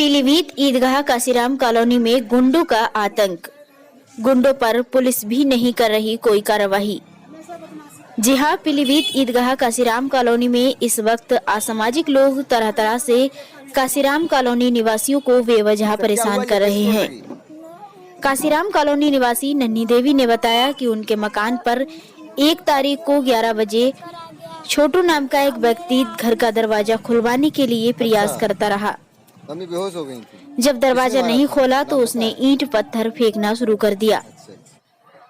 पीलीभीत ईदगाह Kashiram colony में गुंडों का आतंक। गुंडों पर पुलिस भी नहीं कर रही कोई कार्रवाई। जी हां, पीलीभीत ईदगाह काशीराम कॉलोनी में इस वक्त असामाजिक लोग तरह तरह से काशीराम कॉलोनी निवासियों को बेवजह परेशान कर रहे हैं। काशीराम कॉलोनी निवासी नन्ही देवी ने बताया कि उनके मकान पर 1 तारीख को 11 बजे छोटू नाम का एक व्यक्ति घर का दरवाजा खुलवाने के लिए प्रयास करता रहा। मम्मी बेहोश हो गई थी। जब दरवाजा नहीं खोला तो उसने ईंट पत्थर फेंकना शुरू कर दिया।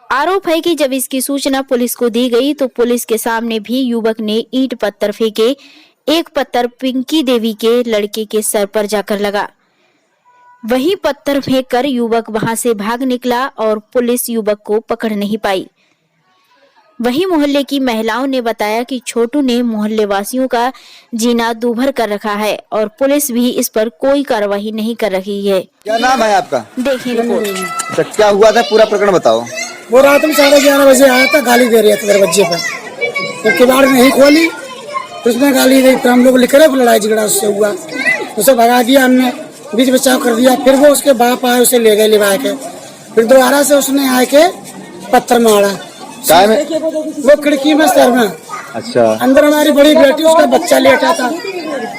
आरोप है कि जब इसकी सूचना पुलिस को दी गई तो पुलिस के सामने भी युवक ने ईंट पत्थर फेंके। एक पत्थर पिंकी देवी के लड़के के सर पर जाकर लगा। वही पत्थर फेंककर युवक वहां से भाग निकला और पुलिस युवक को पकड़ नहीं पाई। वहीं मोहल्ले की महिलाओं ने बताया कि छोटू ने मोहल्ले वासियों का जीना दूभर कर रखा है और पुलिस भी इस पर कोई कार्रवाई नहीं कर रही है। क्या नाम है आपका? देखिए रिपोर्ट। तो क्या हुआ था, पूरा प्रकरण बताओ। वो रात में 11:30 बजे आया था, गाली दे रहा था दरवाजे पर। तो किवाड़ नहीं खोली तो उसने गाली दी। फिर हम लोग लिख रहे, लड़ाई झगड़ा उससे हुआ, उसे भगा दिया हमने, बीच बचाव कर दिया। फिर वो उसके बाप आए, उसे ले गए लिवा के। फिर दोबारा से उसने आके पत्थर मारा वो खिड़की में, सर में। अच्छा। अंदर हमारी बड़ी बेटी, उसका बच्चा लेटा था,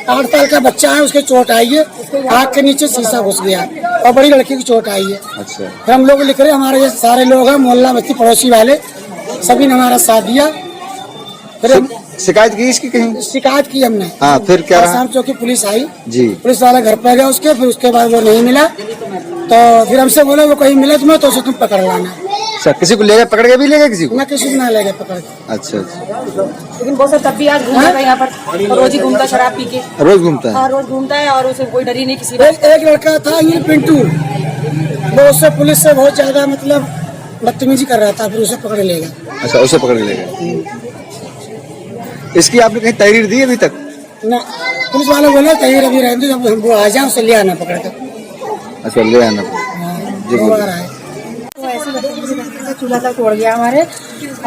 8 साल का बच्चा है, उसके चोट आई है, आँख के नीचे शीशा घुस गया और बड़ी लड़की की चोट आई है। अच्छा। फिर हम लोग लिख रहे, हमारे ये सारे लोग हैं, मोहल्ला बस्ती पड़ोसी वाले, सभी ने हमारा साथ दिया। फिर शिकायत की इसकी कहीं? शिकायत की हमने। हाँ, फिर क्या रहा? शाम चौकी पुलिस आई जी। पुलिस वाला घर पे गया उसके, फिर उसके बाद वो नहीं मिला तो फिर हमसे बोले वो कहीं मिले तुम्हें तो उसे तुम पकड़ लाना। अच्छा, किसी को ले गए, पकड़ के भी ले गए किसी को? ना किसी को ना ले गए पकड़ के। अच्छा अच्छा। लेकिन बहुत तब भी आज घूमता है यहाँ पर, रोज ही घूमता शराब पी के, रोज घूमता है? हाँ रोज घूमता है और उसे कोई डर ही नहीं किसी एक लड़का था ये पिंटू, वो उससे पुलिस से बहुत ज्यादा मतलब बदतमीजी कर रहा था, फिर उसे पकड़ ले गया। अच्छा, उसे पकड़ के ले गए। इसकी आपने कहीं तहरीर दी अभी तक? ना, पुलिस वाले बोले तहरीर अभी रहने दो, जब वो आ जाए उसे ले आना पकड़ कर। अच्छा, ले आना। जी तो ऐसे चूल्हा तक तोड़ गया हमारे।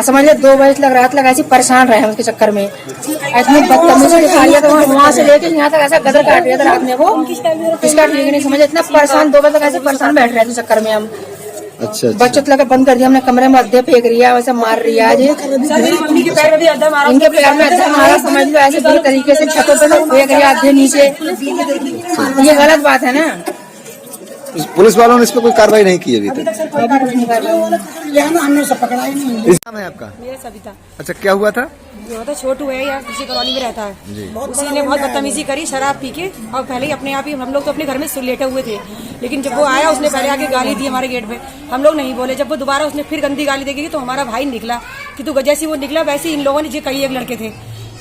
समझ लिया 2 बजे लग रात लगा, ऐसे परेशान रहे हम उसके चक्कर में। ऐसे बदतमीजी दिखा लिया तो वहाँ से लेके यहाँ तक ऐसा गदर काट दिया था रात में। वो किसका ठीक नहीं समझ, इतना परेशान 2 बजे तक ऐसे परेशान बैठ रहे थे चक्कर में हम। अच्छा। बच्चों लगा बंद कर दिया हमने, कमरे में अद्धे फेंक रिया, वैसे मार रिया जी। इनके पैर में अद्धा मारा, समझ लो ऐसे बुरी तरीके से छतों पे फेंक रिया, अद्धे नीचे। ये गलत बात है ना। पुलिस वालों ने इस पर कोई कार्रवाई नहीं की अभी तक? हमने उसे पकड़ा ही नहीं। इस नाम है आपका? मेरा सविता। अच्छा, क्या हुआ था? ये होता छोटू है, या किसी कॉलोनी में रहता है। उसी ने बहुत बदतमीजी करी शराब पी के, और पहले ही अपने आप ही हम लोग तो अपने घर में लेटे हुए थे, लेकिन जब वो आया उसने पहले आके गाली दी हमारे गेट पे। हम लोग नहीं बोले। जब वो दोबारा उसने फिर गंदी गाली देगी तो हमारा भाई निकला कि तू, जैसे वो निकला वैसे इन लोगों ने, जो कई एक लड़के थे,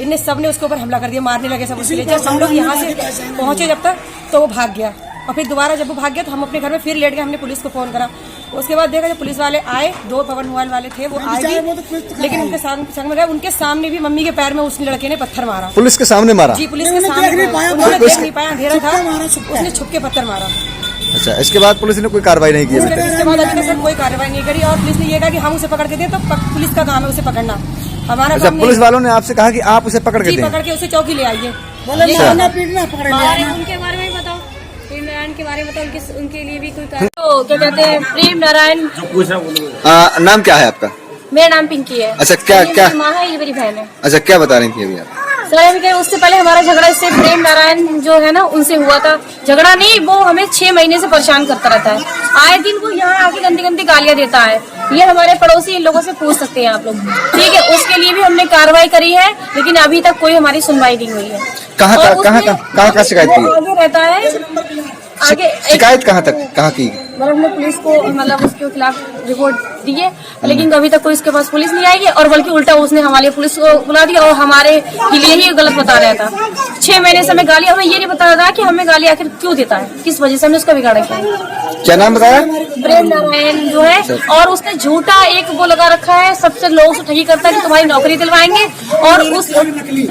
इनने सबने उसके ऊपर हमला कर दिया, मारने लगे सब उसके लिए। जब हम लोग यहाँ से पहुंचे जब तक तो वो भाग गया, और फिर दोबारा जब वो भाग गया तो हम अपने घर में फिर लेट गए। हमने पुलिस को फोन करा, उसके बाद देखा जब पुलिस वाले आए, 2 पवन मोबाइल वाले थे, वो आए भी, लेकिन उनके संग में गए। उनके सामने भी मम्मी के पैर में उस लड़के ने पत्थर मारा। पुलिस के सामने मारा? जी, पुलिस के सामने। उन्होंने देख नहीं पाया, अंधेरा था, उसने छुप के पत्थर मारा। अच्छा, इसके बाद पुलिस ने कोई कार्रवाई नहीं की? इसके बाद अभी तक कोई कार्रवाई नहीं करी, और पुलिस ने ये कहा कि हम उसे पकड़ के दें, तो पुलिस का काम है उसे पकड़ना, हमारा अच्छा, काम पुलिस वालों ने आपसे कहा कि आप उसे पकड़ के जी, दें? पकड़ के उसे चौकी ले आइए। उनके बारे में बताओ, प्रेम नारायण के बारे में बताओ, उनके लिए भी कोई तो क्या कहते हैं, प्रेम नारायण। नाम क्या है आपका? मेरा नाम पिंकी है। अच्छा, क्या मेरी माँ है, ये मेरी बहन है। अच्छा, क्या बता रही थी अभी आप? सर उससे पहले हमारा झगड़ा इससे प्रेम नारायण जो है ना उनसे हुआ था। झगड़ा नहीं, वो हमें 6 महीने से परेशान करता रहता है। आए दिन वो यहाँ आके गंदी गंदी गालियाँ देता है। ये हमारे पड़ोसी, इन लोगों से पूछ सकते हैं आप लोग, ठीक है। उसके लिए भी हमने कार्रवाई करी है, लेकिन अभी तक कोई हमारी सुनवाई नहीं हुई है। कहाँ शिकायत की? आगे रहता है, आगे शिकायत कहाँ की? मतलब हमने पुलिस को, मतलब उसके खिलाफ रिपोर्ट दी है, लेकिन अभी तक कोई इसके पास पुलिस नहीं आई है, और बल्कि उल्टा उसने हमारे पुलिस को बुला दिया और हमारे के लिए ही गलत बता रहा था। 6 महीने से हमें गाली, हमें ये नहीं बता रहा था कि हमें गाली आखिर क्यों देता है, किस वजह से हमने उसका बिगाड़ा किया। क्या नाम बताया? प्रेम नारायण जो है, और उसने झूठा एक वो लगा रखा है, सबसे लोगों से ठगी करता है कि तुम्हारी नौकरी दिलवाएंगे, और उस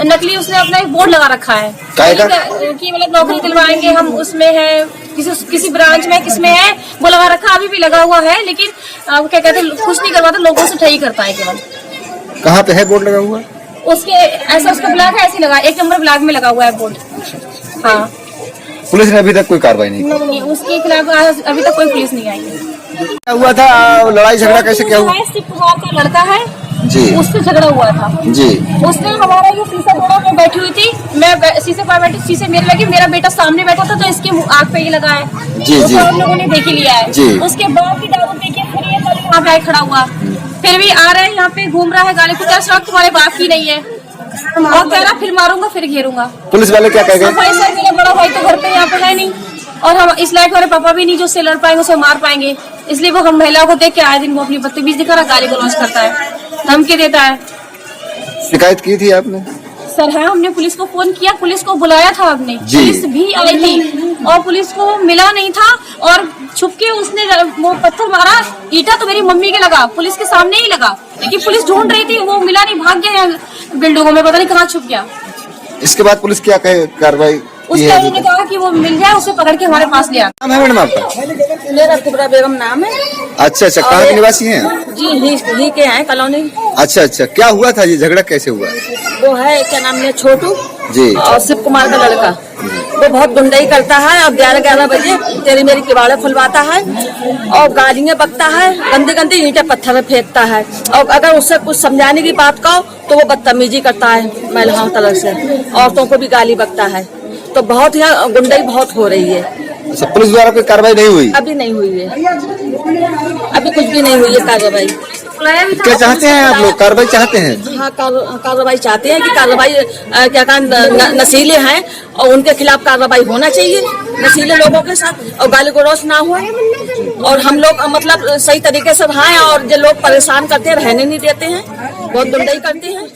नकली उसने अपना एक बोर्ड लगा रखा है कि मतलब नौकरी दिलवाएंगे हम, उसमें है किसी ब्रांच में, किसमें है वो लगा रखा, अभी भी लगा हुआ है, लेकिन क्या कहते हैं, कुछ नहीं करवाता, लोगों से ठगी करता है केवल। कहाँ पे है बोर्ड लगा हुआ? उसके ऐसा उसका ब्लॉग है, ऐसे लगा 1 नंबर ब्लॉग में लगा हुआ है बोर्ड। हाँ, पुलिस ने अभी तक कोई कार्रवाई नहीं की। नहीं, उसके खिलाफ आज अभी तक कोई पुलिस नहीं आई है। क्या हुआ था, लड़ाई झगड़ा कैसे क्या हुआ? शिव कुमार का लड़का है जी उससे झगड़ा हुआ था जी। उसने हमारा ये शीशा तोड़ा, मैं बैठी हुई थी, मैं शीशे पर बैठी, शीशे मेरे लगी, मेरा बेटा सामने बैठा था तो इसके आँख पे ये लगा है। जी, तो जी। हम लोगों ने देख ही लिया है। जी। उसके बाद भी दारू पी के फिर ये यहाँ पे खड़ा हुआ, फिर भी आ रहा है यहाँ पे घूम रहा है, गाली को क्या शौक तुम्हारे बाप की नहीं है, और कह रहा फिर मारूंगा फिर घेरूंगा। पुलिस वाले क्या कह गए? भाई सर मेरा बड़ा भाई तो घर पे यहाँ पे है नहीं, और हम इस लायक हमारे पापा भी नहीं जो उससे लड़ पाएंगे, उसे मार पाएंगे, इसलिए वो हम महिलाओं को देख के आए दिन वो अपनी बदतमीजी दिखा रहा, गाली गलौज करता है, धमकी देता है। शिकायत की थी आपने? सर है, हमने पुलिस को फोन किया, पुलिस को बुलाया था हमने, जी। पुलिस भी आई थी और पुलिस को मिला नहीं था, और छुप के उसने वो पत्थर मारा, ईटा तो मेरी मम्मी के लगा, पुलिस के सामने ही लगा, लेकिन पुलिस ढूंढ रही थी, वो मिला नहीं, भाग गया बिल्डिंगों में, पता नहीं कहाँ छुप गया। इसके बाद पुलिस क्या कार्रवाई की उसका है? उन्होंने कहा कि वो मिल जाए, उसे पकड़ के हमारे पास लिया। नाम है मैडम आपका? मेरा कुबरा बेगम नाम है अच्छा अच्छा, कहाँ के निवासी हैं? जी, ही के हैं कॉलोनी। अच्छा अच्छा, क्या हुआ था जी, झगड़ा कैसे हुआ? वो है क्या नाम है छोटू जी और शिव कुमार का लड़का, वो बहुत गुंडाई करता है और 11-11 बजे तेरी मेरी किवाड़े खुलवाता है और गालियां बकता है, गंदी गंदी ईंटें पत्थर में फेंकता है, और अगर उससे कुछ समझाने की बात कहो तो वो बदतमीजी करता है महिलाओं तरफ से, औरतों को भी गाली बकता है, तो बहुत यहाँ गुंडाई बहुत हो रही है। अच्छा, पुलिस द्वारा कोई कार्रवाई नहीं हुई? अभी नहीं हुई है, अभी कुछ भी नहीं हुई है कार्रवाई। क्या चाहते हैं आप लोग, कार्रवाई चाहते हैं? हाँ, कार्रवाई चाहते हैं कि कार्रवाई क्या कहा नशीले हैं और उनके खिलाफ कार्रवाई होना चाहिए, नशीले लोगों के साथ, और गाली गलौज ना हो, और हम लोग मतलब सही तरीके से रहें, और जो लोग परेशान करते हैं रहने नहीं देते हैं, बहुत गुंडाई करते हैं।